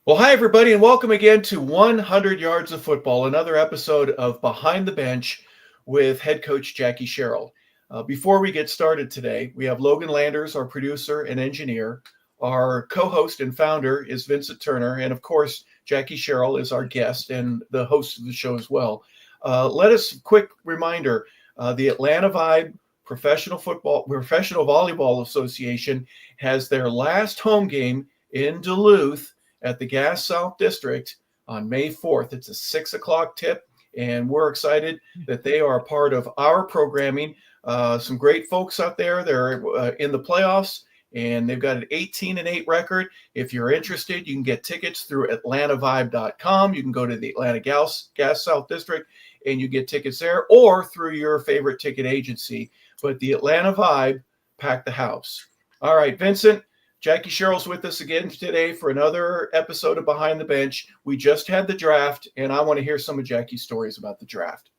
Well, hi, everybody, and welcome again to 100 Yards of Football, another episode of Behind the Bench with head coach Jackie Sherrill. Before we get started today, we have Logan Landers, our producer and engineer. Our co-host and founder is Vincent Turner, and of course, Jackie Sherrill is our guest and the host of the show as well. Let us quick reminder: the Atlanta Vibe Professional Volleyball Association has their last home game in Duluth at the Gas South District on May 4th. It's a 6 o'clock tip, and we're excited that they are a part of our programming. Some great folks out there. They're in the playoffs, and they've got an 18-8 record. If you're interested, you can get tickets through atlantavibe.com. You can go to the Atlanta Gas South District, and you get tickets there, or through your favorite ticket agency. But the Atlanta Vibe packed the house. All right, Vincent. Jackie Sherrill's with us again today for another episode of Behind the Bench. We just had the draft, and I want to hear some of Jackie's stories about the draft.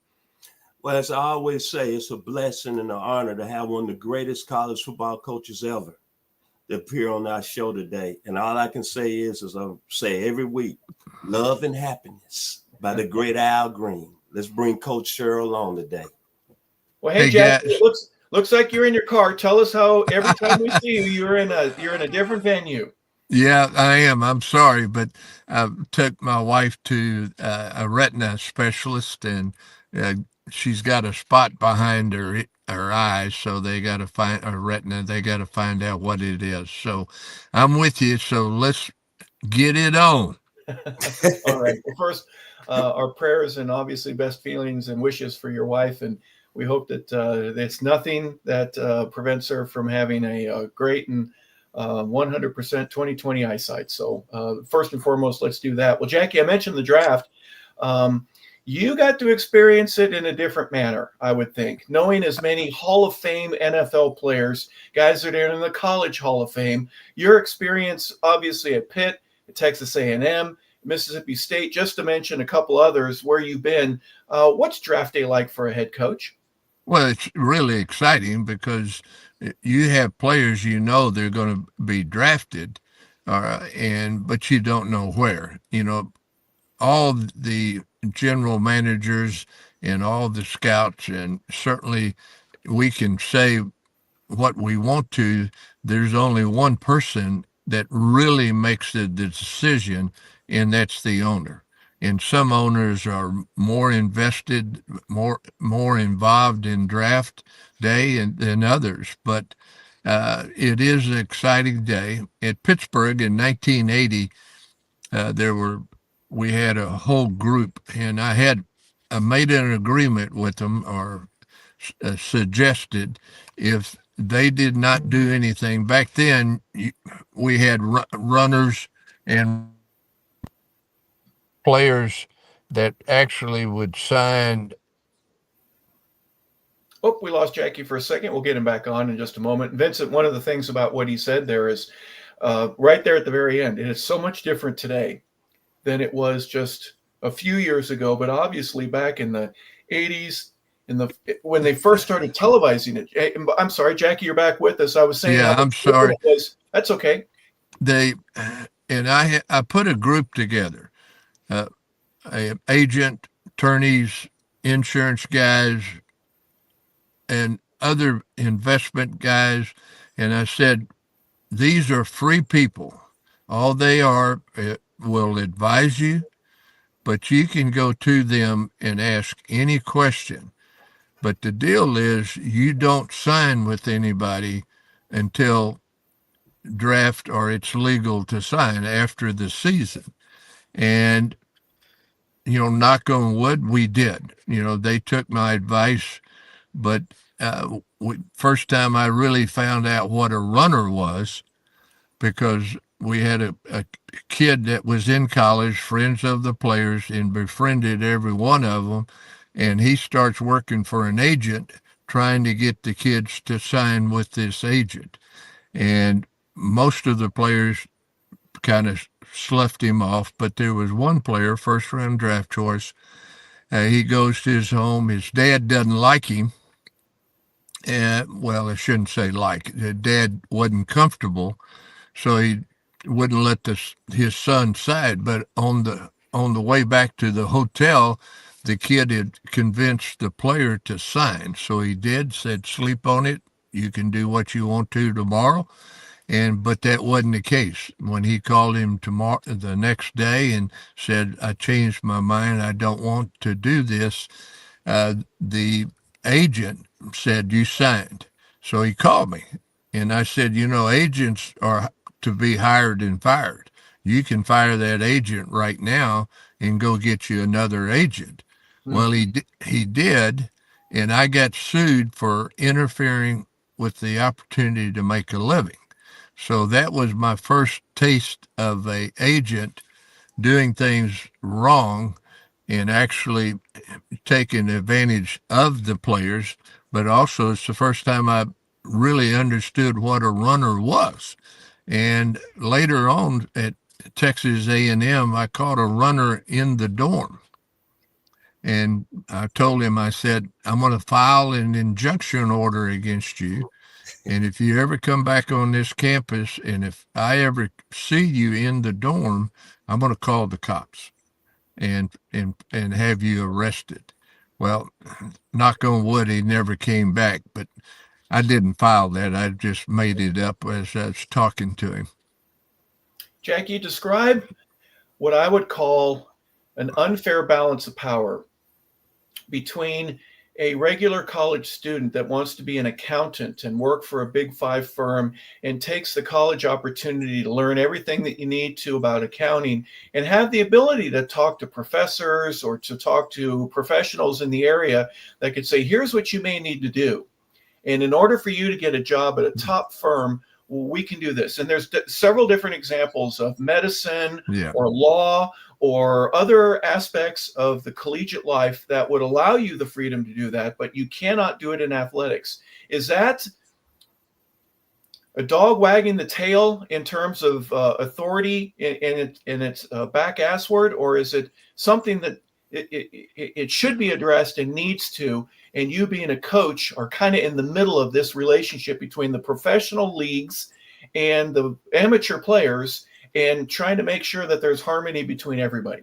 Well, as I always say, it's a blessing and an honor to have one of the greatest college football coaches ever to appear on our show today. And all I can say is, as I say every week, love and happiness by the great Al Green. Let's bring Coach Sherrill on today. Well, hey Jackie, it looks like you're in your car. Tell us how every time we see you, you're in a different venue. Yeah, I am. I'm sorry, but I took my wife to a retina specialist, and she's got a spot behind her eyes, so they got to find a retina. They got to find out what it is. So I'm with you. So let's get it on. All right. Well, first, our prayers and obviously best feelings and wishes for your wife, and we hope that it's nothing that prevents her from having a great and 100% 20/20 eyesight. So first and foremost, let's do that. Well, Jackie, I mentioned the draft. You got to experience it in a different manner, I would think, knowing as many Hall of Fame NFL players, guys that are in the College Hall of Fame. Your experience, obviously, at Pitt, at Texas A&M, Mississippi State, just to mention a couple others where you've been. What's draft day like for a head coach? Well, it's really exciting because you have players they're going to be drafted, but you don't know where. All the general managers and all the scouts, and certainly we can say what we want to. There's only one person that really makes the decision, and that's the owner. And some owners are more invested, more involved in draft day than others. But it is an exciting day. At Pittsburgh in 1980, we had a whole group, and I made an agreement with them, or suggested, if they did not do anything. Back then, we had runners and players that actually would sign. Oh, we lost Jackie for a second. We'll get him back on in just a moment. Vincent, one of the things about what he said there is right there at the very end, it is so much different today than it was just a few years ago. But obviously back in the 80s, when they first started televising it. I'm sorry, Jackie, you're back with us. I was saying, yeah, I'm sorry. That's okay. I put a group together. Agent, attorneys, insurance guys, and other investment guys. And I said, these are free people. All they are will advise you, but you can go to them and ask any question. But the deal is you don't sign with anybody until draft, or it's legal to sign after the season. And knock on wood, we did. They took my advice, but first time I really found out what a runner was, because we had a kid that was in college, friends of the players, and befriended every one of them, and he starts working for an agent trying to get the kids to sign with this agent. And most of the players kind of sloughed him off, but there was one player, first round draft choice. He goes to his home. His dad doesn't like him, Well, I shouldn't say like. Dad wasn't comfortable, so he wouldn't let his son side. But on the way back to the hotel, the kid had convinced the player to sign. So he did. Said, "Sleep on it. You can do what you want to tomorrow." But that wasn't the case. When he called him tomorrow the next day and said, "I changed my mind. I don't want to do this," the agent said, "You signed." So he called me, and I said, agents are to be hired and fired. You can fire that agent right now and go get you another agent. Well, he did, and I got sued for interfering with the opportunity to make a living. So that was my first taste of a agent doing things wrong and actually taking advantage of the players. But also, it's the first time I really understood what a runner was. And later on at Texas A&M, I caught a runner in the dorm. And I told him, I said, "I'm going to file an injunction order against you. And if you ever come back on this campus, and if I ever see you in the dorm, I'm going to call the cops and have you arrested." Well, knock on wood, he never came back, but I didn't file that. I just made it up as I was talking to him. Jackie, describe what I would call an unfair balance of power between a regular college student that wants to be an accountant and work for a big five firm and takes the college opportunity to learn everything that you need to about accounting and have the ability to talk to professors or to talk to professionals in the area that could say, here's what you may need to do. And in order for you to get a job at a top firm, we can do this. And there's several different examples of medicine or law or other aspects of the collegiate life that would allow you the freedom to do that, but you cannot do it in athletics. Is that a dog wagging the tail in terms of authority in its back assward, or is it something that it should be addressed and needs to, and you being a coach are kind of in the middle of this relationship between the professional leagues and the amateur players and trying to make sure that there's harmony between everybody?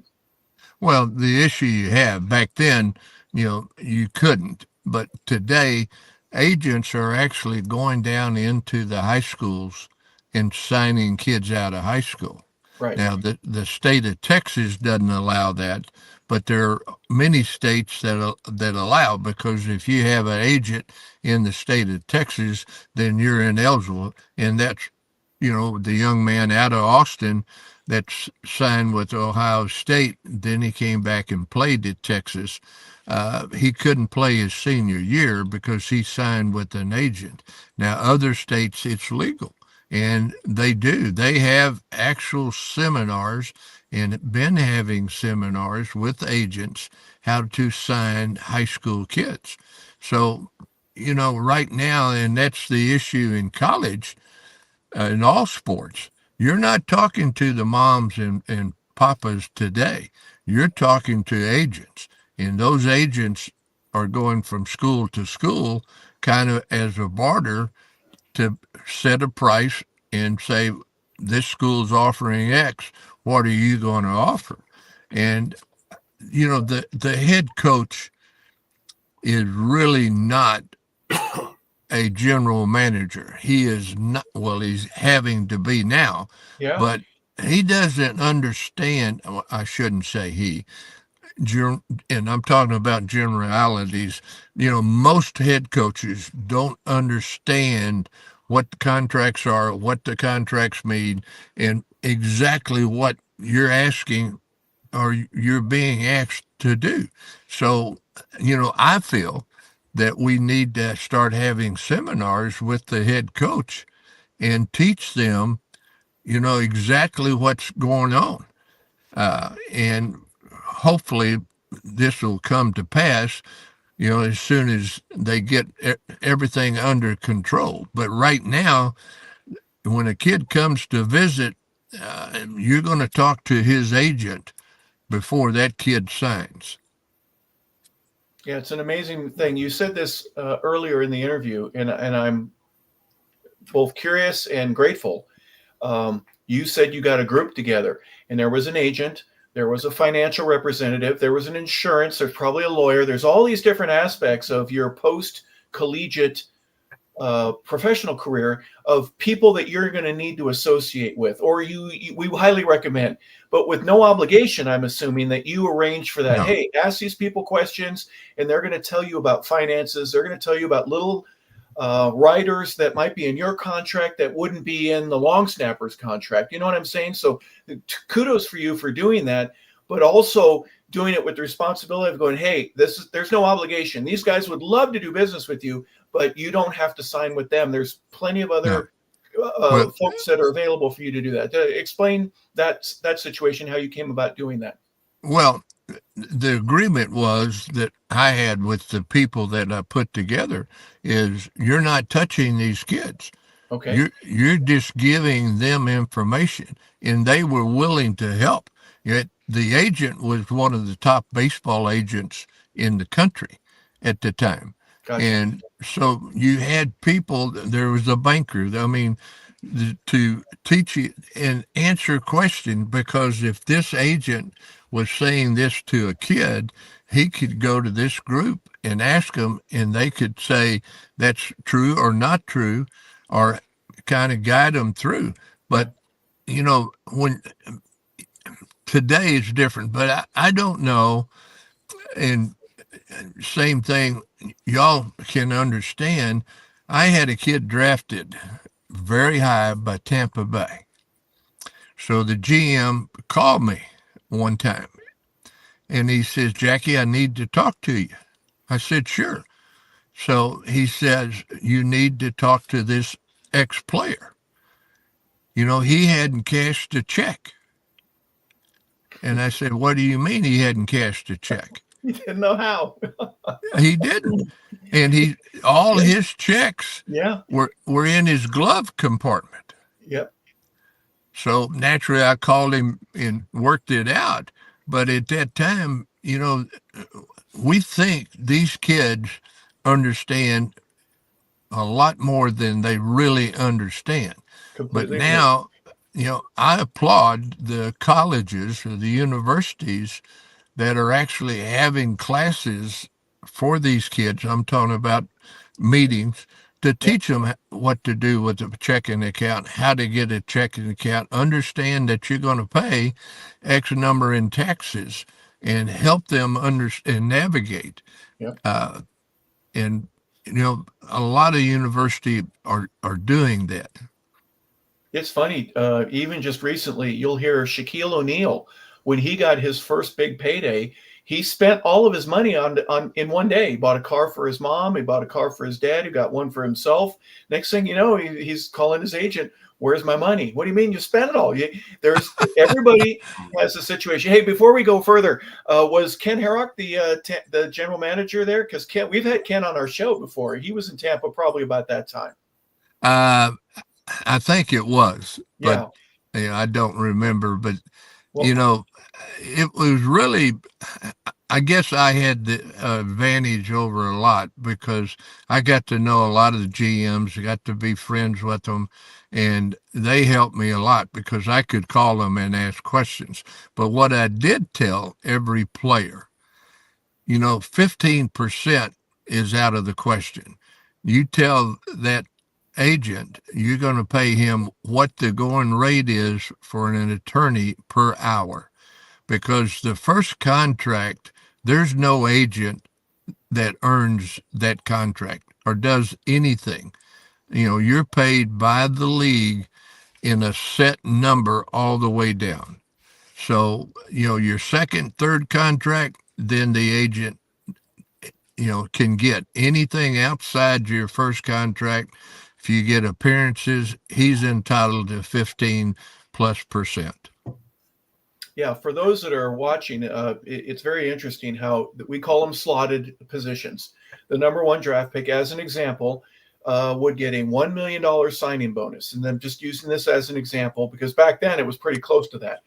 Well, the issue you have back then, you couldn't, but today agents are actually going down into the high schools and signing kids out of high school. Right. Now, the state of Texas doesn't allow that, but there are many states that allow, because if you have an agent in the state of Texas, then you're ineligible. And that's, the young man out of Austin that's signed with Ohio State, then he came back and played at Texas. He couldn't play his senior year because he signed with an agent. Now, other states, it's legal. And they do. They have actual seminars and been having seminars with agents how to sign high school kids. So, right now, and that's the issue in college, in all sports, you're not talking to the moms and papas today. You're talking to agents. And those agents are going from school to school kind of as a barter to set a price and say, this school's offering X, what are you going to offer? And, the head coach is really not a general manager. He is not, well, he's having to be now, but he doesn't understand, I shouldn't say he, and I'm talking about generalities. Most head coaches don't understand what the contracts are, what the contracts mean, and exactly what you're asking or you're being asked to do. So, I feel that we need to start having seminars with the head coach and teach them, exactly what's going on. And hopefully this will come to pass, as soon as they get everything under control. But right now, when a kid comes to visit, you're going to talk to his agent before that kid signs. Yeah, it's an amazing thing. You said this earlier in the interview, and I'm both curious and grateful. You said you got a group together, and there was an agent, there was a financial representative, there was an insurance, there's probably a lawyer. There's all these different aspects of your post collegiate professional career of people that you're going to need to associate with, or we highly recommend, but with no obligation. I'm assuming that you arrange for that. No. Hey, ask these people questions, and they're going to tell you about finances. They're going to tell you about little riders that might be in your contract that wouldn't be in the long snapper's contract. You know what I'm saying? So kudos for you for doing that, but also doing it with the responsibility of going, hey, there's no obligation. These guys would love to do business with you, but you don't have to sign with them. There's plenty of other folks that are available for you to do that. Explain that situation, how you came about doing that. Well, the agreement was that I had with the people that I put together is you're not touching these kids. Okay. You're just giving them information, and they were willing to help. Yet the agent was one of the top baseball agents in the country at the time. Gotcha. And so you had people, there was a banker, I mean, to teach you and answer questions, because if this agent was saying this to a kid, he could go to this group and ask them, and they could say that's true or not true, or kind of guide them through. But, you know, when today is different, but I don't know. And same thing, y'all can understand. I had a kid drafted very high by Tampa Bay. So the GM called me one time and he says, Jackie, I need to talk to you. I said, sure. So he says, you need to talk to this ex-player. You know, he hadn't cashed a check. And I said, what do you mean he hadn't cashed a check? He didn't know how. He didn't. And all his checks were in his glove compartment. Yep. So naturally I called him and worked it out. But at that time, you know, we think these kids understand a lot more than they really understand. Completely. But now, you know, I applaud the colleges or the universities that are actually having classes for these kids. I'm talking about meetings to teach them what to do with a checking account, how to get a checking account, understand that you're going to pay X number in taxes, and help them understand and navigate. Yep. And, you know, a lot of universities are doing that. It's funny. Even just recently, you'll hear Shaquille O'Neal, when he got his first big payday, he spent all of his money on in one day. He bought a car for his mom. He bought a car for his dad. He got one for himself. Next thing you know, he's calling his agent. Where's my money? What do you mean you spent it all? Everybody has a situation. Hey, before we go further, was Ken Herrock the general manager there? Because we've had Ken on our show before. He was in Tampa probably about that time. I think it was, but yeah, I don't remember. But you know, it was really, I guess I had the advantage over a lot because I got to know a lot of the GMs. I got to be friends with them, and they helped me a lot because I could call them and ask questions. But what I did tell every player, you know, 15% is out of the question. You tell that agent you're going to pay him what the going rate is for an attorney per hour, because the first contract, there's no agent that earns that contract or does anything. You know, you're paid by the league in a set number all the way down. So, you know, your second, third contract, then the agent, you know, can get anything outside your first contract. If you get appearances, he's entitled to 15+%. Yeah, for those that are watching, it's very interesting how we call them slotted positions. The number one draft pick, as an example, would get a $1 million signing bonus. And I'm just using this as an example because back then it was pretty close to that.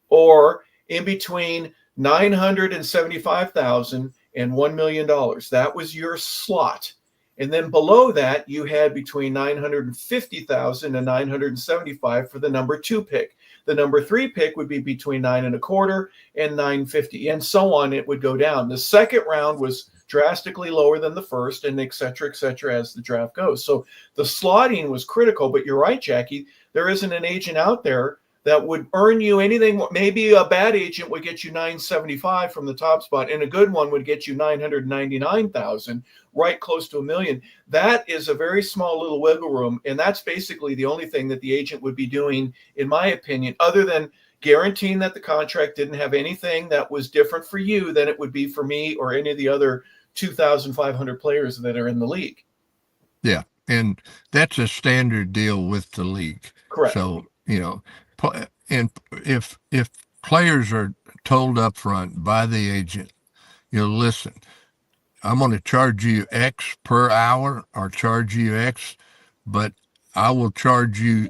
Or in between $975,000 and $1 million. That was your slot. And then below that, you had between 950,000 and 975 for the number 2 pick. The number 3 pick would be between 9.25 and 950, and so on. It would go down. The second round was drastically lower than the first, and et cetera, as the draft goes. So the slotting was critical. But you're right, Jackie. There isn't an agent out there that would earn you anything. Maybe a bad agent would get you 975 from the top spot, and a good one would get you 999,000, right close to $1 million. That is a very small little wiggle room, and that's basically the only thing that the agent would be doing, in my opinion, other than guaranteeing that the contract didn't have anything that was different for you than it would be for me or any of the other 2,500 players that are in the league. Yeah, and that's a standard deal with the league. Correct. So, and if players are told up front by the agent, listen, I'm going to charge you X per hour or charge you X, but I will charge you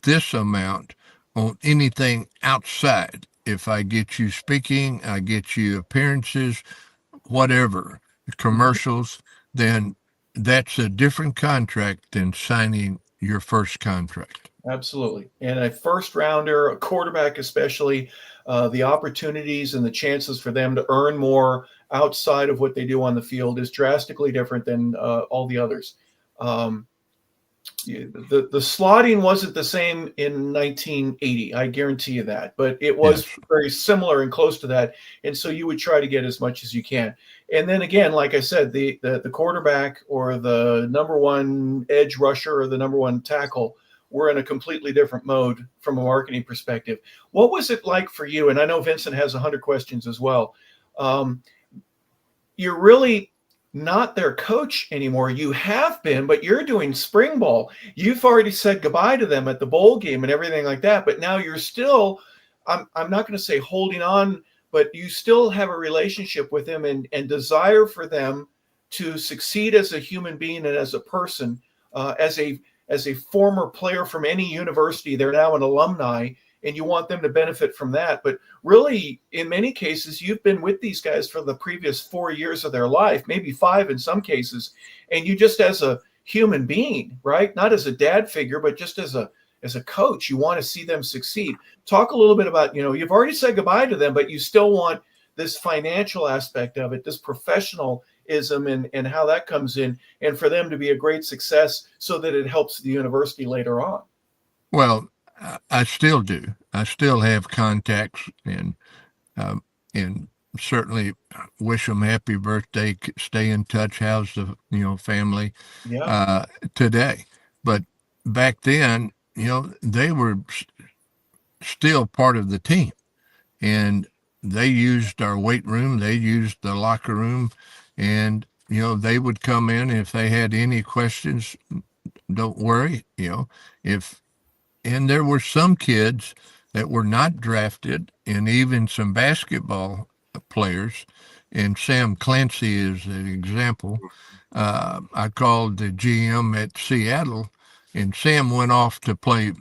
this amount on anything outside. If I get you speaking, I get you appearances, whatever, commercials, then that's a different contract than signing your first contract. Absolutely. And a first rounder, a quarterback especially, the opportunities and the chances for them to earn more outside of what they do on the field is drastically different than all the others. The slotting wasn't the same in 1980, I guarantee you that, but it was very similar and close to that. And so you would try to get as much as you can. And then again, like I said, the quarterback or the number 1 edge rusher or the number 1 tackle were in a completely different mode from a marketing perspective. What was it like for you? And I know Vincent has 100 questions as well. You're really not their coach anymore. You have been, but you're doing spring ball. You've already said goodbye to them at the bowl game and everything like that. But now you're still, I'm not going to say holding on, but you still have a relationship with them and desire for them to succeed as a human being and as a person, as a former player from any university. They're now an alumni, and you want them to benefit from that. But really, in many cases, you've been with these guys for the previous 4 years of their life, maybe 5 in some cases, and you just as a human being, right? Not as a dad figure, but just as a coach, you want to see them succeed. Talk a little bit about, you've already said goodbye to them, but you still want this financial aspect of it, this professionalism and how that comes in, and for them to be a great success so that it helps the university later on. Well, I still do. I still have contacts and certainly wish them happy birthday. Stay in touch. How's the family today? But back then, they were still part of the team, and they used our weight room. They used the locker room, and they would come in if they had any questions. Don't worry, And there were some kids that were not drafted, and even some basketball players, and Sam Clancy is an example. I called the GM at Seattle, and Sam went off to play,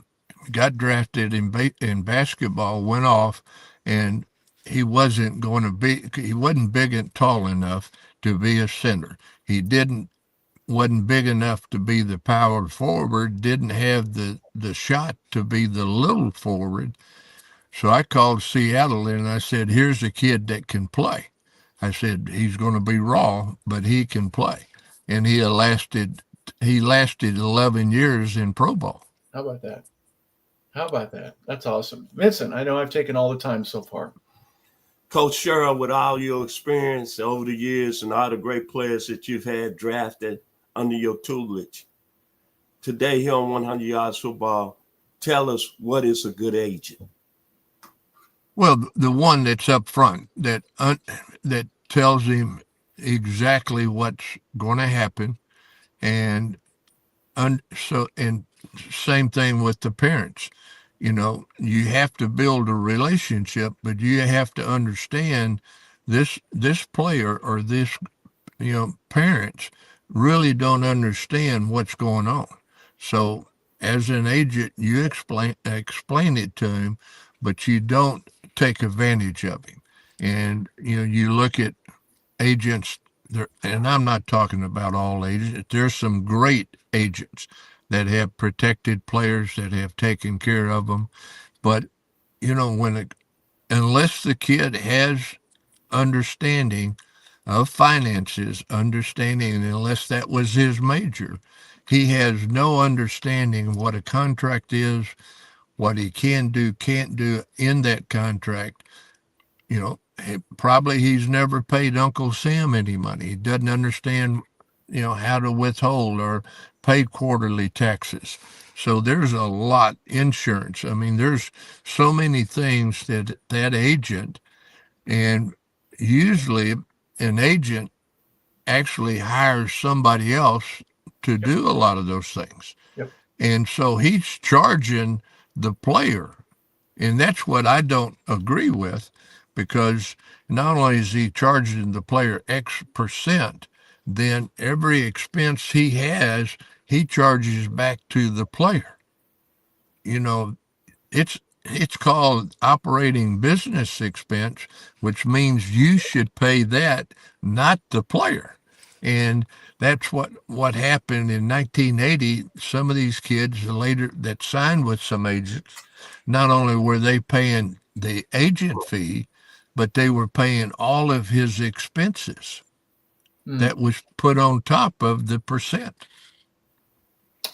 got drafted in basketball, went off, and he wasn't big and tall enough to be a center. He wasn't big enough to be the power forward, didn't have the shot to be the little forward. So I called Seattle and I said, here's a kid that can play. I said, he's going to be raw, but he can play. And he lasted 11 years in pro ball. How about that? That's awesome. Vincent, I know I've taken all the time so far. Coach Sherrill, with all your experience over the years and all the great players that you've had drafted under your tutelage, today here on 100 Yards Football, tell us, what is a good agent? Well, the one that's up front, that tells him exactly what's going to happen, and same thing with the parents. You have to build a relationship, but you have to understand this player or this parents really don't understand what's going on. So as an agent, you explain it to him, but you don't take advantage of him. And you look at agents there, and I'm not talking about all agents. There's some great agents that have protected players, that have taken care of them. But unless the kid has understanding of finances, understanding, and unless that was his major, he has no understanding of what a contract is, what he can do, can't do in that contract. Probably he's never paid Uncle Sam any money. He doesn't understand, how to withhold or pay quarterly taxes. So there's a lot insurance. I mean, there's so many things that agent, and usually an agent actually hires somebody else to Yep. do a lot of those things. Yep. And so he's charging the player. And that's what I don't agree with, because not only is he charging the player X percent, then every expense he has, he charges back to the player. You know, it's called operating business expense, which means you should pay that, not the player. And that's what happened in 1980. Some of these kids later that signed with some agents, not only were they paying the agent fee, but they were paying all of his expenses that was put on top of the percent.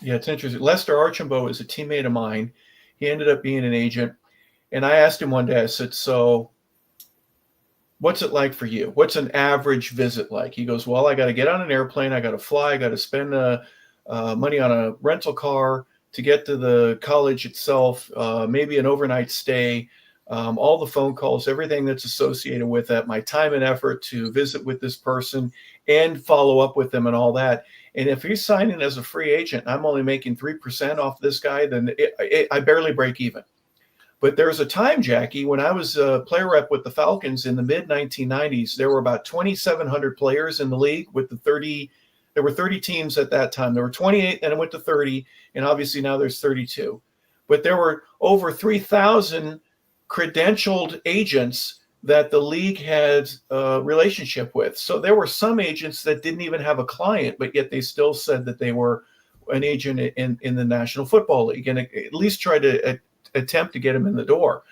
Yeah, it's interesting. Lester Archambault is a teammate of mine. He ended up being an agent. And I asked him one day, I said, so what's it like for you? What's an average visit like? He goes, well, I got to get on an airplane. I got to fly. I got to spend money on a rental car to get to the college itself, maybe an overnight stay, all the phone calls, everything that's associated with that, my time and effort to visit with this person and follow up with them and all that. And if he's signing as a free agent, I'm only making 3% off this guy, then I barely break even. But there was a time, Jackie, when I was a player rep with the Falcons in the mid 1990s, there were about 2,700 players in the league with there were 30 teams at that time. There were 28, then it went to 30, and obviously now there's 32. But there were over 3,000 credentialed agents that the league had a relationship with. So there were some agents that didn't even have a client, but yet they still said that they were an agent in the National Football League, and at least tried to attempt to get him in the door.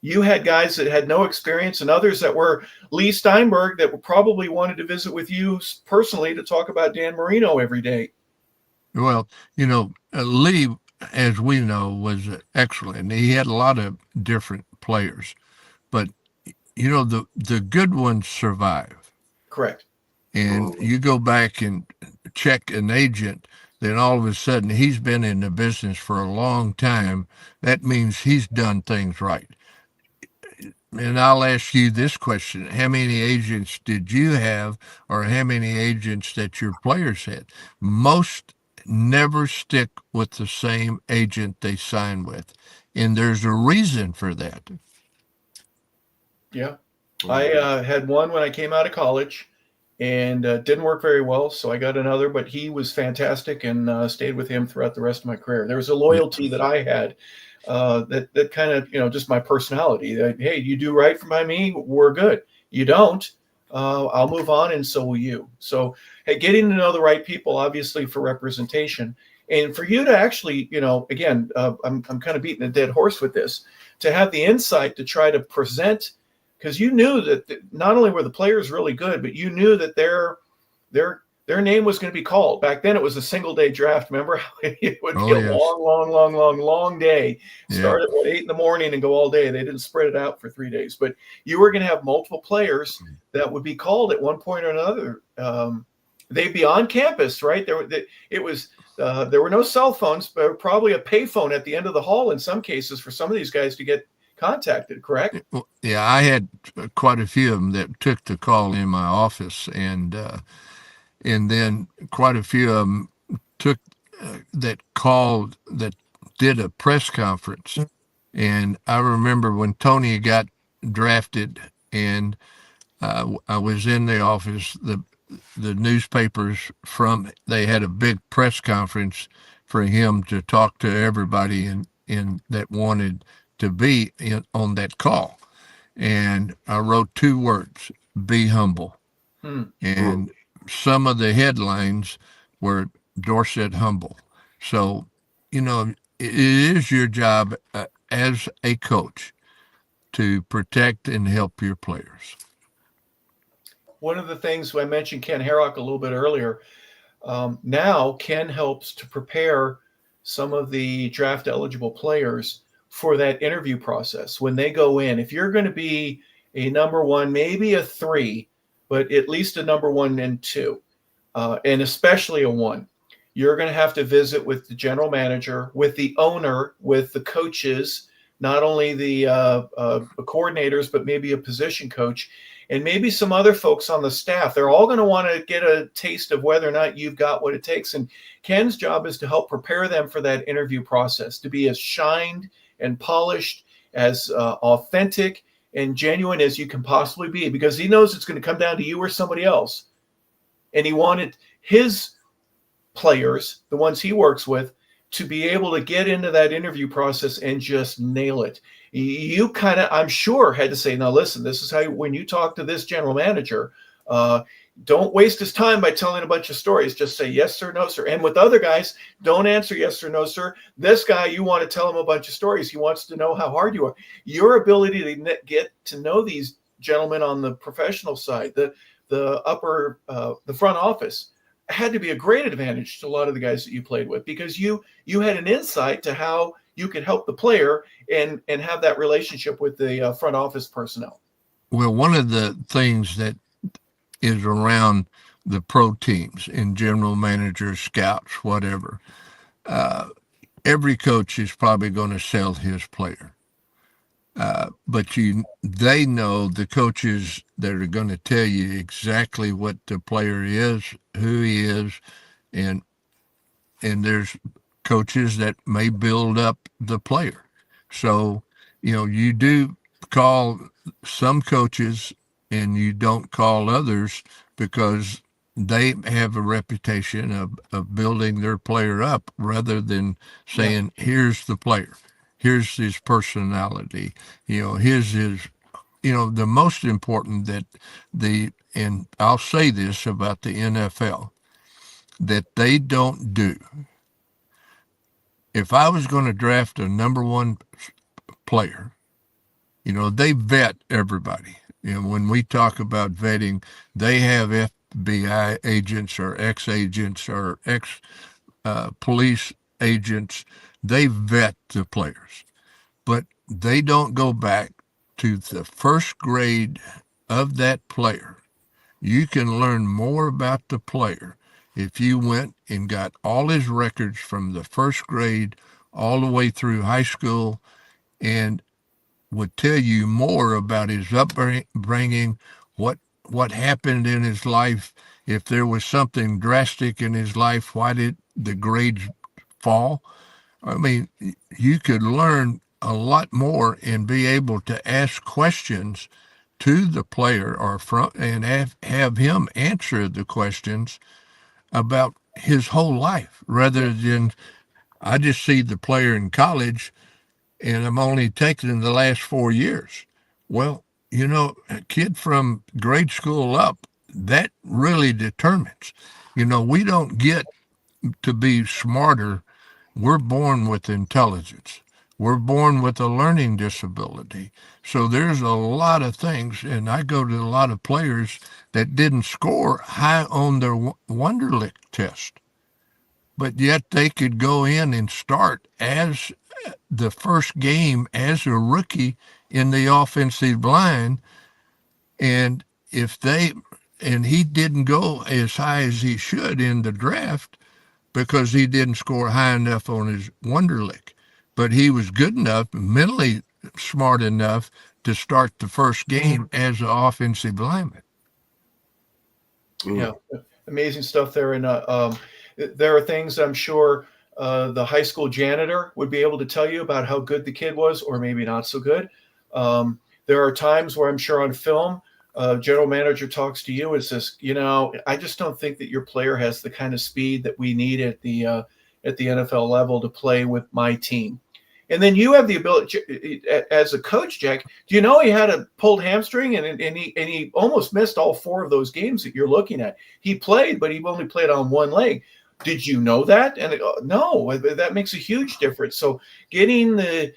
You had guys that had no experience, and others that were Lee Steinberg that probably wanted to visit with you personally to talk about Dan Marino every day. Well, Lee, as we know, was excellent. He had a lot of different players, but the good ones survive. Correct. And you go back and check an agent, then all of a sudden he's been in the business for a long time. That means he's done things right. And I'll ask you this question: how many agents did you have, or how many agents that your players had? Most never stick with the same agent they sign with, and there's a reason for that. Yeah. I had one when I came out of college, and didn't work very well, so I got another, but he was fantastic, and stayed with him throughout the rest of my career. There was a loyalty that I had, that kind of, just my personality. Hey, you do right by me, we're good. You don't, I'll move on, and so will you. So, hey, getting to know the right people, obviously, for representation, and for you to actually, again, I'm kind of beating a dead horse with this, to have the insight to try to present, because you knew that not only were the players really good, but you knew that their name was going to be called. Back then, it was a single day draft. Remember, it would be a long day. Start at 8 a.m. and go all day. They didn't spread it out for 3 days, but you were going to have multiple players that would be called at one point or another. They'd be on campus, right? There were no cell phones, but probably a payphone at the end of the hall in some cases for some of these guys to get contacted, correct? Yeah, I had quite a few of them that took the call in my office, and then quite a few of them took that called, that did a press conference. And I remember when Tony got drafted, and I was in the office, the newspapers they had a big press conference for him to talk to everybody in that wanted to be on that call. And I wrote 2 words: be humble. And some of the headlines were Dorset humble. So, it is your job as a coach to protect and help your players. One of the things I mentioned Ken Harrock a little bit earlier. Now Ken helps to prepare some of the draft eligible players for that interview process when they go in. If you're going to be a number one, maybe a 3, but at least a number 1 and 2, and especially a 1, you're going to have to visit with the general manager, with the owner, with the coaches, not only the coordinators, but maybe a position coach, and maybe some other folks on the staff. They're all going to want to get a taste of whether or not you've got what it takes. And Ken's job is to help prepare them for that interview process, to be as shined and polished, as authentic and genuine as you can possibly be, because he knows it's going to come down to you or somebody else. And he wanted his players, the ones he works with, to be able to get into that interview process and just nail it. You kind of, I'm sure, had to say, now listen, this is how, when you talk to this general manager, don't waste his time by telling a bunch of stories. Just say yes, sir, no, sir. And with other guys, don't answer yes or no, sir. This guy, you want to tell him a bunch of stories. He wants to know how hard you are. Your ability to get to know these gentlemen on the professional side, the upper, the front office, had to be a great advantage to a lot of the guys that you played with, because you had an insight to how you could help the player and have that relationship with the front office personnel. Well, one of the things that is around the pro teams and general managers, scouts, whatever, every coach is probably going to sell his player. But they know, the coaches that are going to tell you exactly what the player is, who he is, and there's coaches that may build up the player. So, you do call some coaches and you don't call others, because they have a reputation of building their player up, rather than saying, here's the player. Here's his personality. His is, the most important and I'll say this about the NFL, that they don't do. If I was going to draft a number 1 player, they vet everybody. When we talk about vetting, they have FBI agents or ex-agents or ex-police agents. They vet the players, but they don't go back to the first grade of that player. You can learn more about the player if you went and got all his records from the first grade all the way through high school, and would tell you more about his upbringing, what happened in his life. If there was something drastic in his life, why did the grades fall? I mean, you could learn a lot more and be able to ask questions to the player and have him answer the questions about his whole life, rather than I just see the player in college and I'm only taking the last 4 years. Well, a kid from grade school up, that really determines. We don't get to be smarter. We're born with intelligence. We're born with a learning disability. So there's a lot of things, and I go to a lot of players that didn't score high on their Wonderlic test, but yet they could go in and start as the first game as a rookie in the offensive line. And he didn't go as high as he should in the draft because he didn't score high enough on his Wonderlic, but he was good enough, mentally smart enough to start the first game as an offensive lineman. Yeah, amazing stuff there. And there are things I'm sure the high school janitor would be able to tell you about how good the kid was, or maybe not so good. There are times where I'm sure on film, general manager talks to you and says, I just don't think that your player has the kind of speed that we need at the NFL level to play with my team. And then you have the ability as a coach, Jack. Do you know he had a pulled hamstring and he almost missed all 4 of those games that you're looking at. He played, but he only played on one leg. Did you know that? And no, that makes a huge difference. So getting the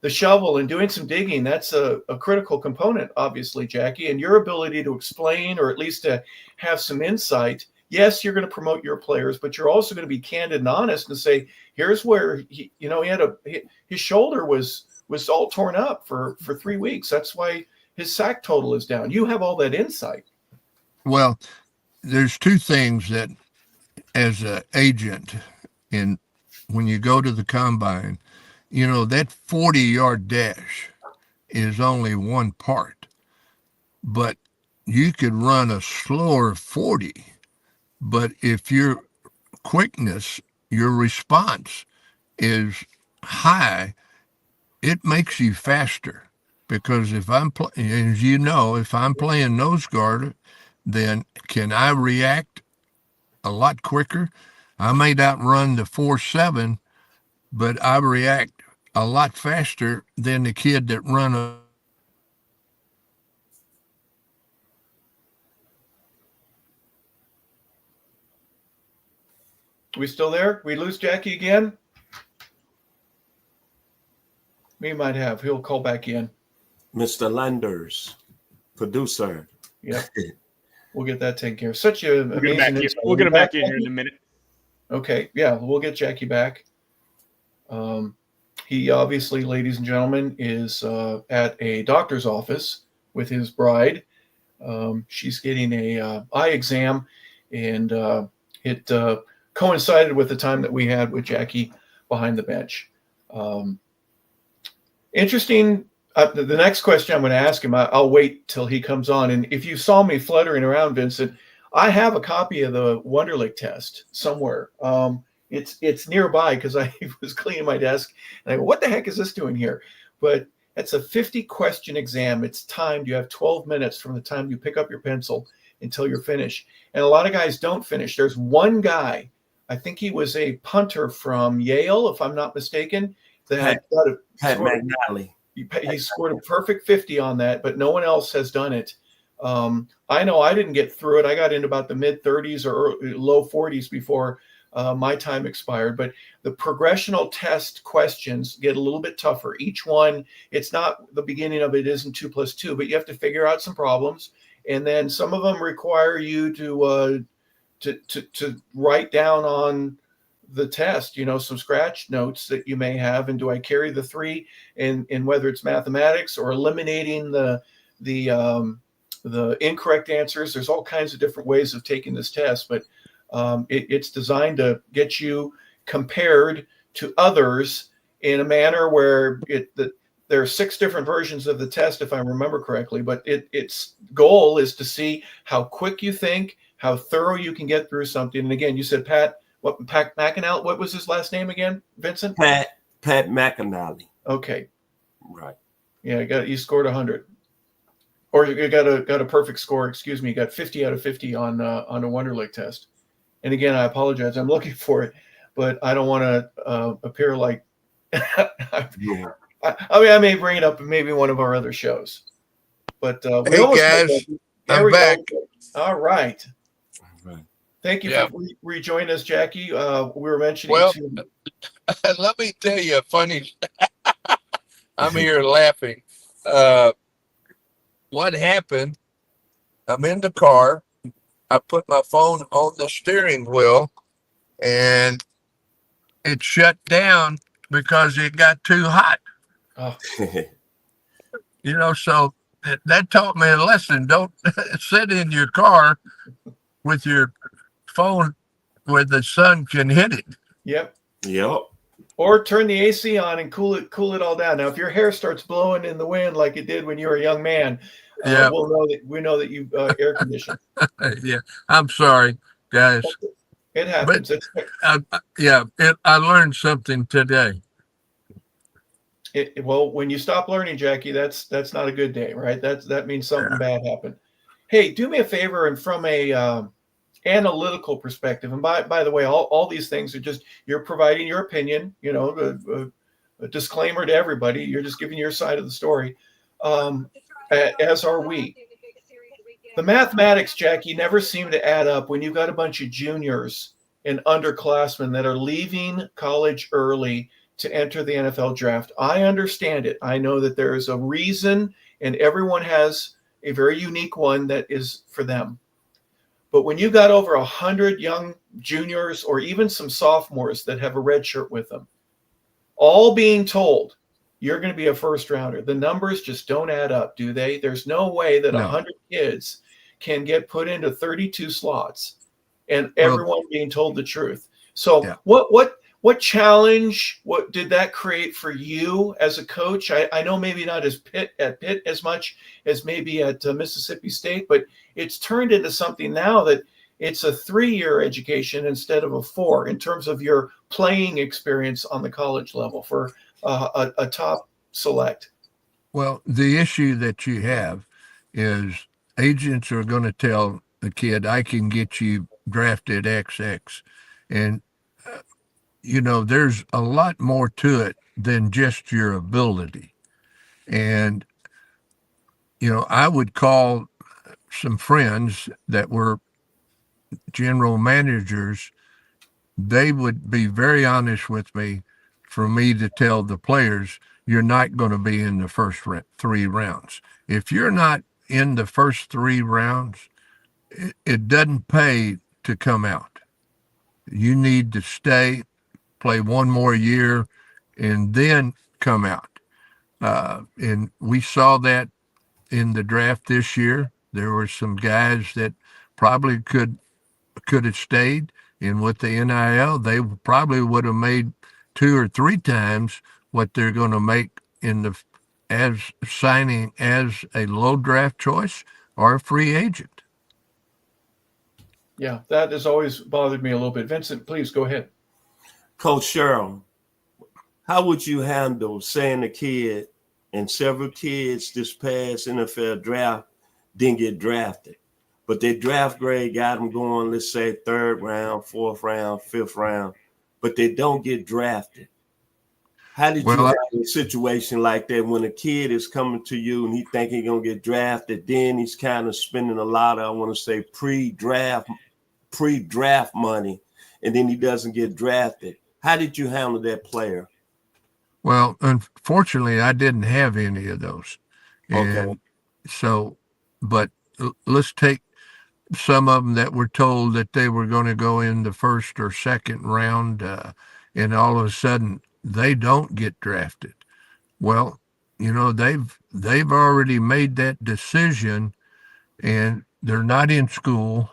shovel and doing some digging, that's a critical component, obviously, Jackie. And your ability to explain or at least to have some insight. Yes, you're going to promote your players, but you're also going to be candid and honest and say, here's where he had his shoulder was all torn up for 3 weeks. That's why his sack total is down. You have all that insight. Well, there's 2 things that as an agent, and when you go to the combine, that 40-yard dash is only one part, but you could run a slower 40. But if your quickness, your response is high, it makes you faster. Because if I'm, as you know, if I'm playing nose guard, then can I react a lot quicker? I may not run the 4.7, but I react a lot faster than the kid that run a. We still there? We lose Jackie again? We might have. He'll call back in. Mr. Landers, producer. Yep. We'll get that taken care of. Such a amazing. We'll get him back in here in a minute. Okay. Yeah, we'll get Jackie back. He obviously, ladies and gentlemen, is at a doctor's office with his bride. She's getting a eye exam, and it coincided with the time that we had with Jackie behind the bench. Interesting. The next question I'm going to ask him, I'll wait till he comes on. And if you saw me fluttering around, Vincent, I have a copy of the Wonderlic test somewhere. It's nearby because I was cleaning my desk and I go, what the heck is this doing here? But it's a 50-question exam. It's timed. You have 12 minutes from the time you pick up your pencil until you're finished. And a lot of guys don't finish. There's one guy, I think he was a punter from Yale, if I'm not mistaken, that Pat McNally. He scored a perfect 50 on that, but no one else has done it. I know I didn't get through it. I got into about the mid-30s or low 40s before my time expired. But the progressional test questions get a little bit tougher. Each one, it's not the beginning of it isn't 2 + 2, but you have to figure out some problems. And then some of them require you to write down on the test, some scratch notes that you may have. And do I carry the 3 in whether it's mathematics or eliminating the incorrect answers? There's all kinds of different ways of taking this test, but it's designed to get you compared to others in a manner where there are 6 different versions of the test, if I remember correctly, but its goal is to see how quick you think, how thorough you can get through something. And again, you said Pat McAnally. What was his last name again, Vincent? Pat McAnally. Okay. Right. Yeah, you scored 100. Or you got a perfect score. Excuse me. You got 50 out of 50 on a Wonderlic test. And again, I apologize. I'm looking for it, but I don't want to appear like. I may bring it up in maybe one of our other shows. But hey guys, I'm back. All right. Right. Thank you for rejoining us, Jackie. We were mentioning. Well, let me tell you a funny. I'm here laughing. What happened? I'm in the car. I put my phone on the steering wheel, and it shut down because it got too hot. Oh. So that taught me a lesson. Don't sit in your car with your phone where the sun can hit it. Yep. Yep. Or turn the AC on and cool it all down. Now, if your hair starts blowing in the wind like it did when you were a young man, we know that you air conditioned. Yeah, I'm sorry, guys. It happens. But, I learned something today. Well, when you stop learning, Jackie, that's not a good day, right? That means something bad happened. Hey, do me a favor, and from a analytical perspective, and by the way, all these things are just you're providing your opinion. A disclaimer to everybody, you're just giving your side of the story, as are we. The mathematics, Jackie, never seem to add up when you've got a bunch of juniors and underclassmen that are leaving college early to enter the NFL draft. I understand it. I know that there is a reason, and everyone has a very unique one that is for them. But when you got over 100 young juniors or even some sophomores that have a red shirt with them, all being told you're going to be a first rounder, the numbers just don't add up, do they? There's no way that No. 100 kids can get put into 32 slots and Well, everyone being told the truth. So yeah. what challenge, what did that create for you as a coach? I know maybe not at Pitt as much as maybe at Mississippi State, but it's turned into something now that it's a 3-year education instead of a 4 in terms of your playing experience on the college level for a top select. Well, the issue that you have is agents are going to tell the kid, I can get you drafted XX. And, there's a lot more to it than just your ability. And, I would call some friends that were general managers. They would be very honest with me for me to tell the players, you're not going to be in the first 3 rounds. If you're not in the first 3 rounds, it doesn't pay to come out. You need to stay, play 1 more year, and then come out. And we saw that in the draft this year. There were some guys that probably could have stayed. And with the NIL, they probably would have made 2 or 3 times what they're going to make as signing as a low draft choice or a free agent. Yeah, that has always bothered me a little bit. Vincent, please go ahead. Coach Sherrill, how would you handle saying a kid and several kids this past NFL draft didn't get drafted, but their draft grade got them going, let's say 3rd round, 4th round, 5th round, but they don't get drafted? How did you handle a situation like that when a kid is coming to you and he think he's going to get drafted, then he's kind of spending a lot of, I want to say, pre-draft money, and then he doesn't get drafted? How did you handle that player? Well, unfortunately, I didn't have any of those. And Okay. so, but let's take some of them that were told that they were going to go in the 1st or 2nd round, and all of a sudden they don't get drafted. Well, they've already made that decision, and they're not in school.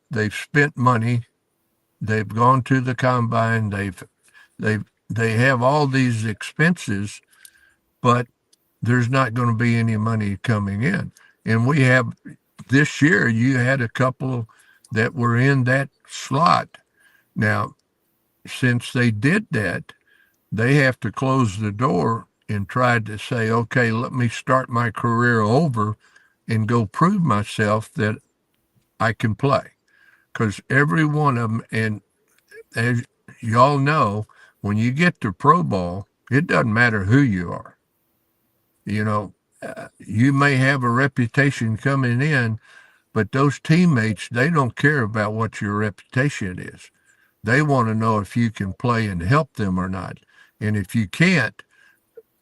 They've spent money. They've gone to the combine. They have all these expenses, but there's not going to be any money coming in. And we have this year, you had a couple that were in that slot. Now, since they did that, they have to close the door and try to say, okay, let me start my career over and go prove myself that I can play. Because every one of them, and as y'all know, when you get to Pro Bowl, it doesn't matter who you are. You may have a reputation coming in, but those teammates, they don't care about what your reputation is. They want to know if you can play and help them or not. And if you can't,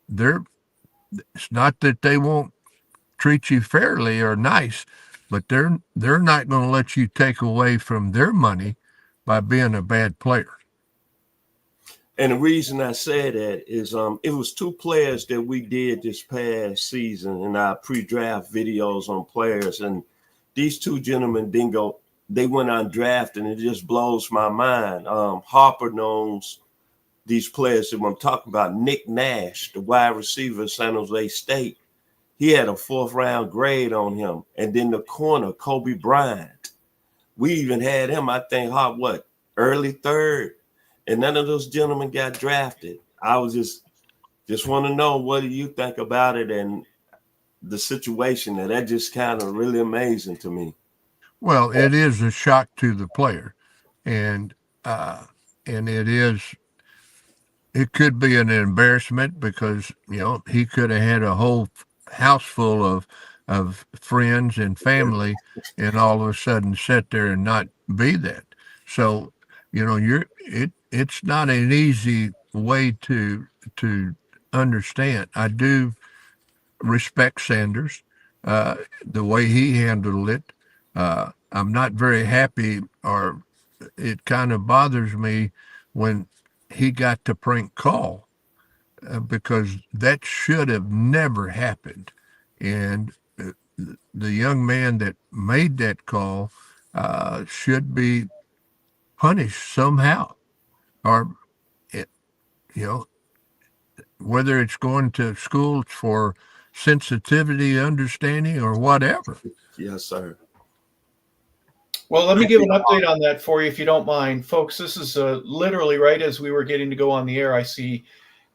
it's not that they won't treat you fairly or nice, but they're not going to let you take away from their money by being a bad player. And the reason I say that is it was 2 players that we did this past season in our pre-draft videos on players. And these 2 gentlemen they went undrafted, and it just blows my mind. Harper knows these players that I'm talking about. Nick Nash, the wide receiver at San Jose State, he had a 4th round grade on him. And then the corner, Kobe Bryant, we even had him, I think, early 3rd. And none of those gentlemen got drafted. I was just want to know, what do you think about it and the situation? That just kind of really amazing to me. Well, it is a shock to the player, and it is. it could be an embarrassment because he could have had a whole house full of friends and family, and all of a sudden sit there and not be that. So it's not an easy way to understand. I do respect Sanders, uh, the way he handled it. I'm not very happy, or it kind of bothers me when he got to prank call, because that should have never happened. And the young man that made that call should be punished somehow, or it, you know, whether it's going to school for sensitivity, understanding, or whatever. Yes, sir. Well, let me give an update on that for you, if you don't mind. Folks, this is literally right as we were getting to go on the air. I see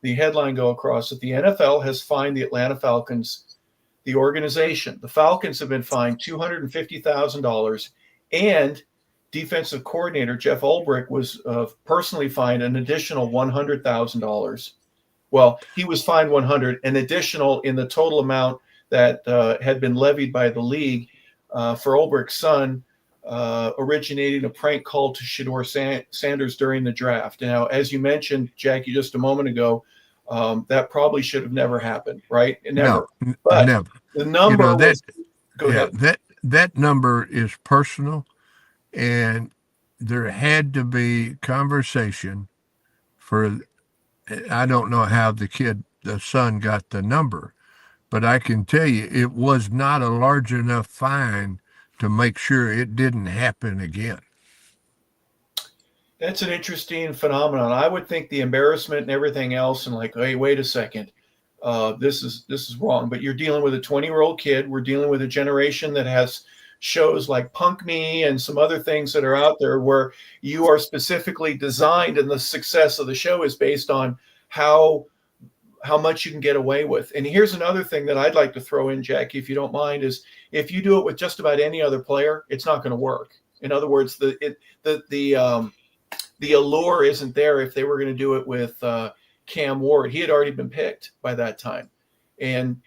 the headline go across that the NFL has fined the Atlanta Falcons, the organization. The Falcons have been fined $250,000, and defensive coordinator Jeff Ulbrich was personally fined an additional $100,000. Well, he was fined 100, an additional in the total amount that had been levied by the league for Ulbrich's son, originating a prank call to Shedeur Sanders during the draft. Now, as you mentioned, Jackie, just a moment ago, that probably should have never happened, right? Never. No, But never. the number That was, go ahead. that number is personal, and there had to be conversation for. I don't know how the son got the number, but I can tell you it was not a large enough fine to make sure it didn't happen again. That's an interesting phenomenon. I would think the embarrassment and everything else, and like, hey, wait a second, this is wrong. But you're dealing with a 20-year-old kid. We're dealing with a generation that has shows like Punk Me and some other things that are out there where you are specifically designed, and the success of the show is based on how much you can get away with. And here's another thing that I'd like to throw in, Jackie, if you don't mind, is if you do it with just about any other player, it's not going to work. In other words, the allure isn't there if they were going to do it with Cam Ward. He had already been picked by that time. And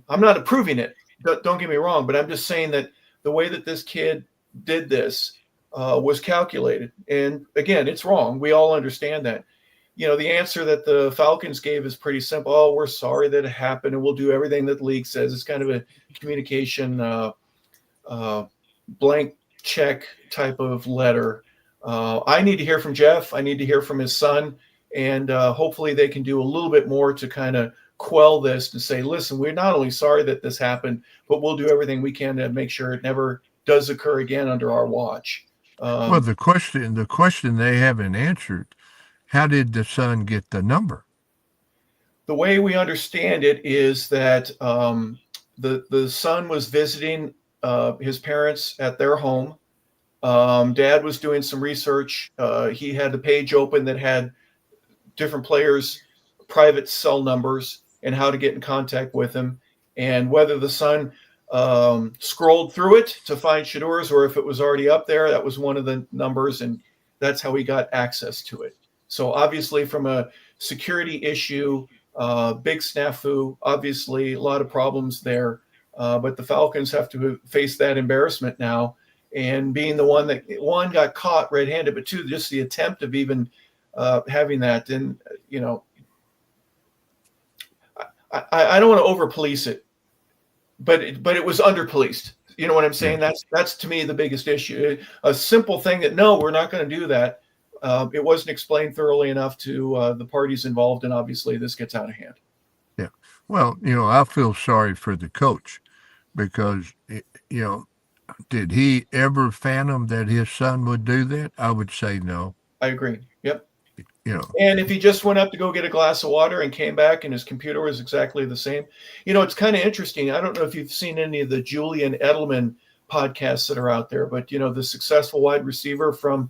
I'm not approving it. Don't get me wrong, but I'm just saying that the way that this kid did this was calculated. And again, it's wrong. We all understand that. The answer that the Falcons gave is pretty simple. Oh, we're sorry that it happened, and we'll do everything that the league says. It's kind of a communication blank check type of letter. I need to hear from Jeff. I need to hear from his son, and hopefully they can do a little bit more to kind of quell this and say, listen, we're not only sorry that this happened, but we'll do everything we can to make sure it never does occur again under our watch. Well, the question they haven't answered: how did the son get the number? The way we understand it is that the son was visiting his parents at their home. Dad was doing some research. He had the page open that had different players' private cell numbers and how to get in contact with him, and whether the son scrolled through it to find Shedeur's, or if it was already up there, that was one of the numbers, and that's how he got access to it. So obviously from a security issue, big snafu, obviously a lot of problems there. But the Falcons have to face that embarrassment now. And being the one that, one, got caught red-handed, but two, just the attempt of even having that. And, I don't want to over-police it, but it was under-policed. You know what I'm saying? That's to me the biggest issue. A simple thing that, no, we're not going to do that. It wasn't explained thoroughly enough to the parties involved, and obviously this gets out of hand. Yeah. Well, I feel sorry for the coach because, did he ever fathom that his son would do that? I would say no. I agree. Yep. And if he just went up to go get a glass of water and came back and his computer was exactly the same, it's kind of interesting. I don't know if you've seen any of the Julian Edelman podcasts that are out there, but, the successful wide receiver from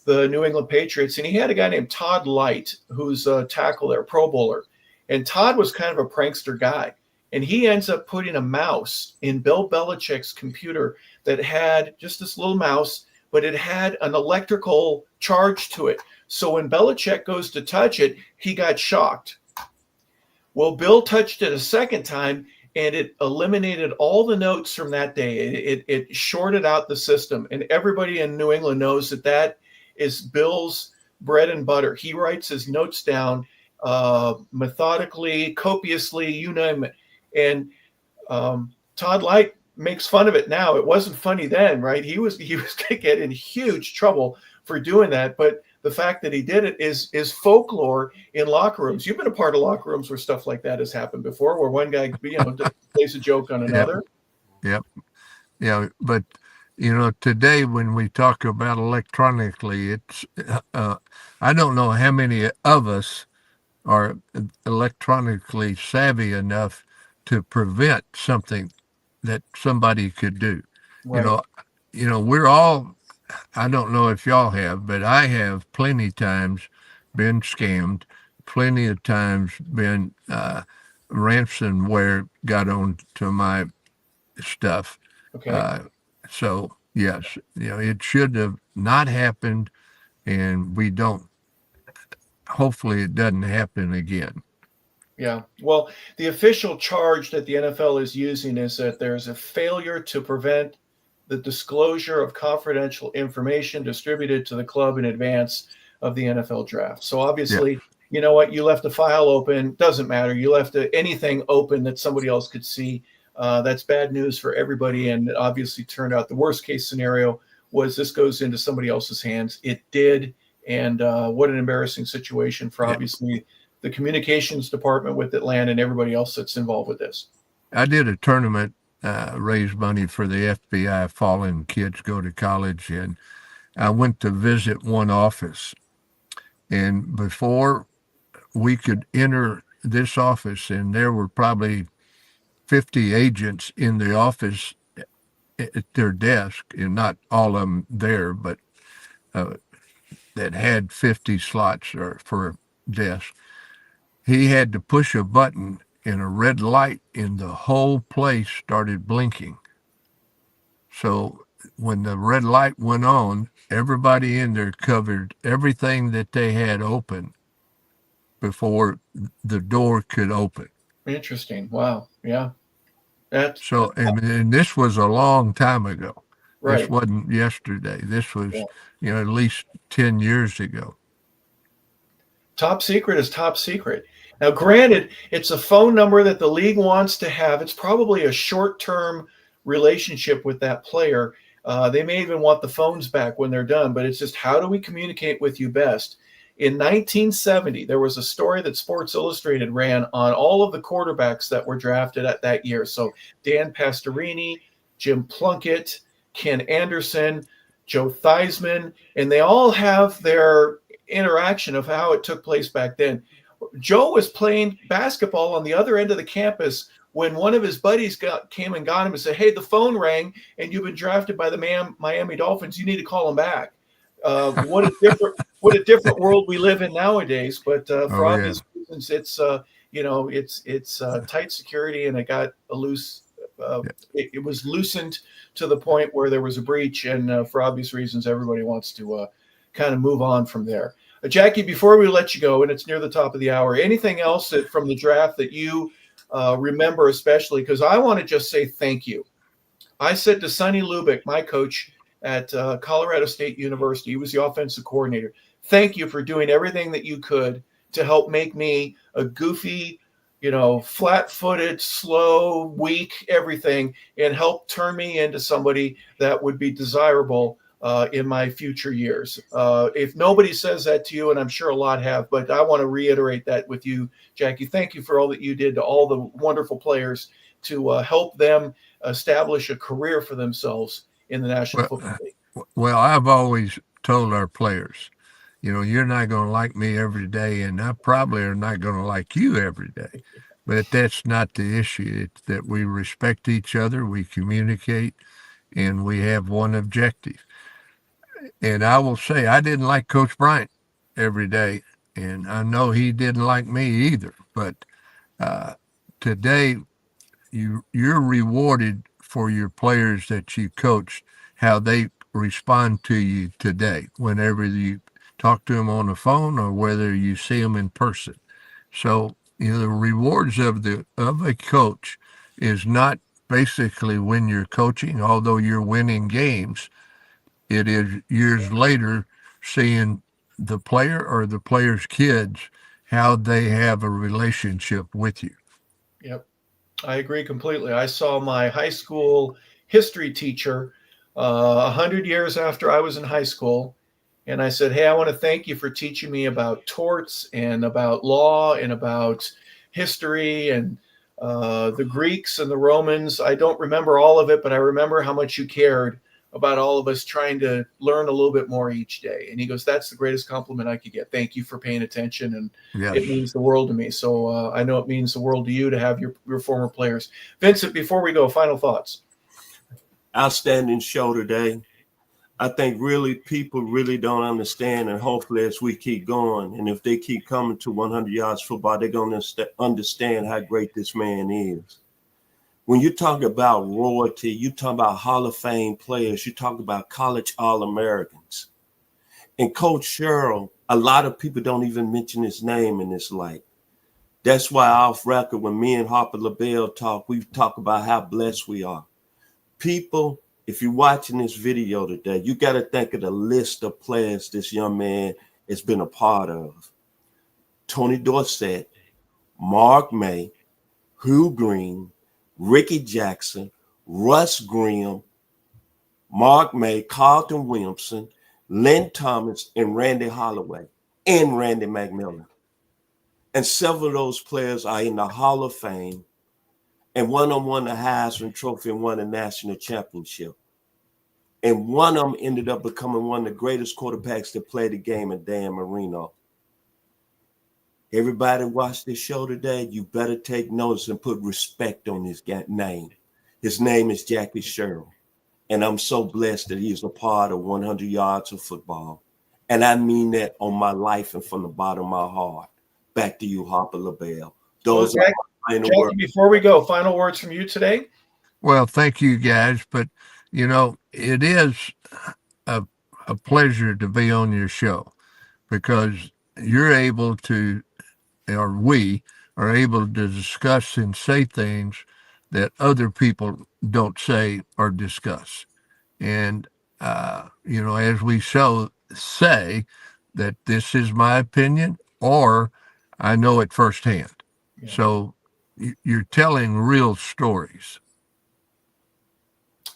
the New England Patriots, and he had a guy named Todd Light, who's a tackle there, Pro Bowler. And Todd was kind of a prankster guy. And he ends up putting a mouse in Bill Belichick's computer that had just this little mouse, but it had an electrical charge to it. So when Belichick goes to touch it, he got shocked. Well, Bill touched it a second time, and it eliminated all the notes from that day. It shorted out the system, and everybody in New England knows that is Bill's bread and butter. He writes his notes down methodically, copiously, you name it. And Todd Light makes fun of it now. It wasn't funny then, right? He was going to get in huge trouble for doing that, but the fact that he did it is folklore in locker rooms. You've been a part of locker rooms where stuff like that has happened before, where one guy, plays a joke on another. Yep. Yeah. But, today when we talk about electronically, it's, I don't know how many of us are electronically savvy enough to prevent something that somebody could do. Right. We're all, I don't know if y'all have, but I have plenty times been scammed, plenty of times been ransomware got onto my stuff. Okay. So yes, it should have not happened, and we don't. Hopefully, it doesn't happen again. Yeah. Well, the official charge that the NFL is using is that there's a failure to prevent the disclosure of confidential information distributed to the club in advance of the NFL draft. So obviously, you know what? You left a file open. Doesn't matter. You left anything open that somebody else could see. That's bad news for everybody. And it obviously turned out the worst case scenario was this goes into somebody else's hands. It did. And what an embarrassing situation for obviously the communications department with Atlanta and everybody else that's involved with this. I did a tournament, raise money for the FBI, Fallen Kids Go to College, and I went to visit one office. And before we could enter this office, and there were probably 50 agents in the office at their desk, and not all of them there, but that had 50 slots for a desk. He had to push a button, and a red light in the whole place started blinking. So when the red light went on, everybody in there covered everything that they had open before the door could open. Interesting. Wow. Yeah. So, and this was a long time ago. Right. This wasn't yesterday. This was, at least 10 years ago. Top secret is top secret. Now, granted, it's a phone number that the league wants to have. It's probably a short-term relationship with that player. They may even want the phones back when they're done, but it's just how do we communicate with you best? In 1970, there was a story that Sports Illustrated ran on all of the quarterbacks that were drafted at that year. So Dan Pastorini, Jim Plunkett, Ken Anderson, Joe Theismann, and they all have their interaction of how it took place back then. Joe was playing basketball on the other end of the campus when one of his buddies came and got him and said, "Hey, the phone rang and you've been drafted by the Miami Dolphins. You need to call him back." What a different world we live in nowadays. But for obvious reasons, it's tight security, and it got a loose. It was loosened to the point where there was a breach, and for obvious reasons, everybody wants to kind of move on from there. Jackie, before we let you go, and it's near the top of the hour, anything else from the draft that you remember especially? Because I want to just say thank you. I said to Sonny Lubick, my coach at Colorado State University, he was the offensive coordinator, thank you for doing everything that you could to help make me a goofy, flat-footed, slow, weak, everything, and help turn me into somebody that would be desirable in my future years. If nobody says that to you, and I'm sure a lot have, but I want to reiterate that with you, Jackie. Thank you for all that you did to all the wonderful players to help them establish a career for themselves in the National Football League. Well, I've always told our players, you're not going to like me every day, and I probably are not going to like you every day. But that's not the issue. It's that we respect each other, we communicate, and we have one objective. And I will say, I didn't like Coach Bryant every day, and I know he didn't like me either. But today, you're rewarded for your players that you coached, how they respond to you today. Whenever you talk to them on the phone or whether you see them in person. So, the rewards of a coach is not basically when you're coaching, although you're winning games. It is years later seeing the player or the player's kids, how they have a relationship with you. Yep. I agree completely. I saw my high school history teacher 100 years after I was in high school. And I said, hey, I want to thank you for teaching me about torts and about law and about history and the Greeks and the Romans. I don't remember all of it, but I remember how much you cared about all of us trying to learn a little bit more each day. And he goes, that's the greatest compliment I could get. Thank you for paying attention. And Yes. it means the world to me. So I know it means the world to you to have your former players. Vincent, before we go, final thoughts. Outstanding show today. I think really people really don't understand, and hopefully as we keep going, and if they keep coming to 100 Yards Football, they're going to understand how great this man is. When you talk about royalty, you talk about Hall of Fame players, you talk about college All-Americans. And Coach Sherrill, a lot of people don't even mention his name in this light. That's why off record, when me and Harper LeBel talk, we talk about how blessed we are. People, if you're watching this video today, you got to think of the list of players this young man has been a part of. Tony Dorsett, Mark May, Hugh Green, Ricky Jackson, Russ Grimm, Mark May, Carlton Williamson, Lynn Thomas, and Randy Holloway, and Randy McMillan. And several of those players are in the Hall of Fame, and one of them won the Heisman Trophy and won a national championship. And one of them ended up becoming one of the greatest quarterbacks to play the game in Dan Marino. Everybody watch this show today, you better take notice and put respect on his name. His name is Jackie Sherrill. And I'm so blessed that he's a part of 100 Yards of Football. And I mean that on my life and from the bottom of my heart. Back to you, Harper LeBel. Those Well, are in the Jackie, world. before we go, final words from you today? Well, thank you guys. But, it is a pleasure to be on your show because you're able to, or we are able to discuss and say things that other people don't say or discuss. And, as we say that this is my opinion or I know it firsthand. Yeah. So you're telling real stories.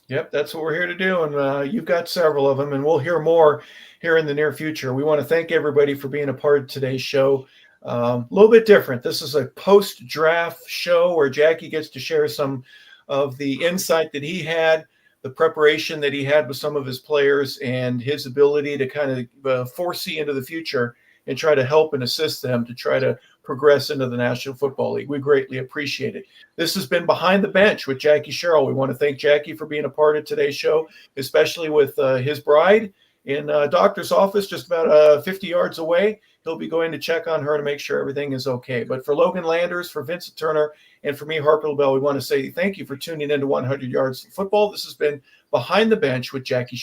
Yep, that's what we're here to do. And you've got several of them, and we'll hear more here in the near future. We want to thank everybody for being a part of today's show. A little bit different. This is a post-draft show where Jackie gets to share some of the insight that he had, the preparation that he had with some of his players, and his ability to kind of foresee into the future and try to help and assist them to try to progress into the National Football League. We greatly appreciate it. This has been Behind the Bench with Jackie Sherrill. We want to thank Jackie for being a part of today's show, especially with his bride in a doctor's office just about 50 yards away. He'll be going to check on her to make sure everything is okay. But for Logan Landers, for Vincent Turner, and for me, Harper LeBel, we want to say thank you for tuning in to 100 Yards of Football. This has been Behind the Bench with Jackie Sherrill.